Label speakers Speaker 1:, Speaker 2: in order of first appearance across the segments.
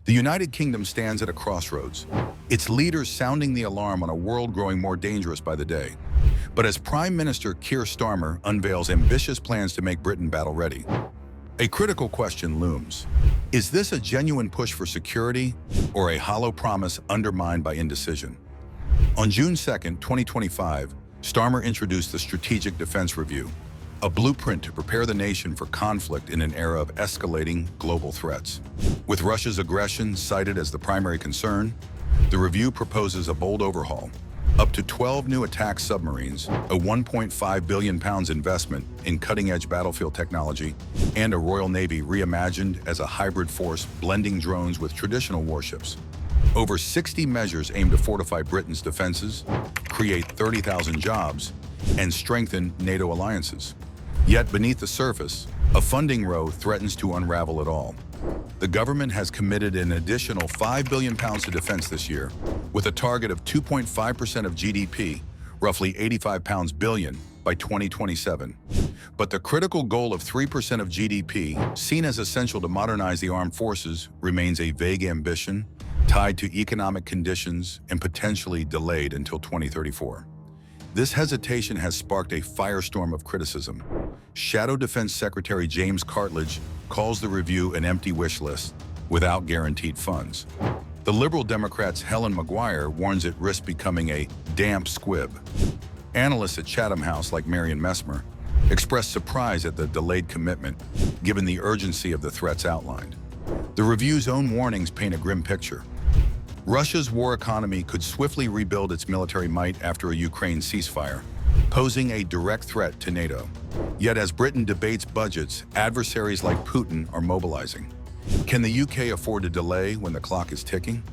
Speaker 1: The United Kingdom stands at a crossroads, its leaders sounding the alarm on a world growing more dangerous by the day. But as Prime Minister Keir Starmer unveils ambitious plans to make Britain battle-ready, a critical question looms. Is this a genuine push for security or a hollow promise undermined by indecision? On June 2, 2025, Starmer introduced the Strategic Defense Review, a blueprint to prepare the nation for conflict in an era of escalating global threats. With Russia's aggression cited as the primary concern, the review proposes a bold overhaul, up to 12 new attack submarines, a £1.5 billion investment in cutting-edge battlefield technology, and a Royal Navy reimagined as a hybrid force blending drones with traditional warships. Over 60 measures aim to fortify Britain's defenses, create 30,000 jobs, and strengthen NATO alliances. Yet beneath the surface, a funding row threatens to unravel it all. The government has committed an additional £5 billion to defense this year, with a target of 2.5% of GDP, roughly £85 billion, by 2027. But the critical goal of 3% of GDP, seen as essential to modernize the armed forces, remains a vague ambition, tied to economic conditions and potentially delayed until 2034. This hesitation has sparked a firestorm of criticism. Shadow Defense Secretary James Cartledge calls the review an empty wish list without guaranteed funds. The Liberal Democrats' Helen Maguire warns it risks becoming a damp squib. Analysts at Chatham House like Marion Messmer expressed surprise at the delayed commitment, given the urgency of the threats outlined. The review's own warnings paint a grim picture. Russia's war economy could swiftly rebuild its military might after a Ukraine ceasefire, posing a direct threat to NATO. Yet as Britain debates budgets, adversaries like Putin are mobilizing. Can the UK afford to delay when the clock is ticking?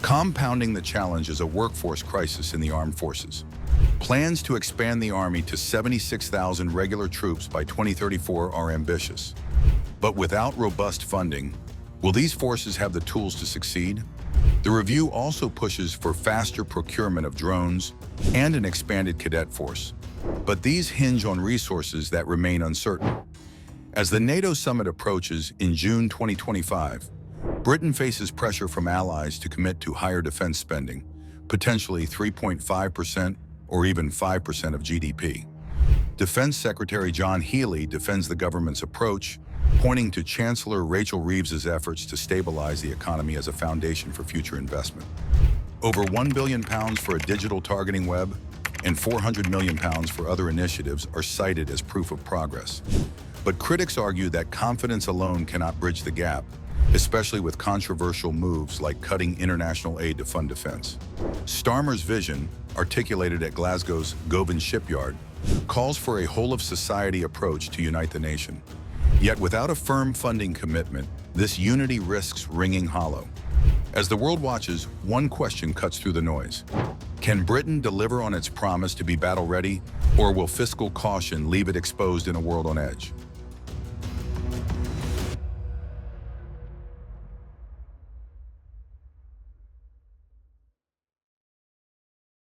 Speaker 1: Compounding the challenge is a workforce crisis in the armed forces. Plans to expand the army to 76,000 regular troops by 2034 are ambitious. But without robust funding, will these forces have the tools to succeed? The review also pushes for faster procurement of drones and an expanded cadet force. But these hinge on resources that remain uncertain. As the NATO summit approaches in June 2025, Britain faces pressure from allies to commit to higher defense spending, potentially 3.5% or even 5% of GDP. Defense Secretary John Healey defends the government's approach, pointing to Chancellor Rachel Reeves's efforts to stabilize the economy as a foundation for future investment. Over £1 billion for a digital targeting web and £400 million for other initiatives are cited as proof of progress. But critics argue that confidence alone cannot bridge the gap, especially with controversial moves like cutting international aid to fund defense. Starmer's vision, articulated at Glasgow's Govan Shipyard, calls for a whole-of-society approach to unite the nation. Yet without a firm funding commitment, this unity risks ringing hollow. As the world watches, one question cuts through the noise. Can Britain deliver on its promise to be battle-ready, or will fiscal caution leave it exposed in a world on edge?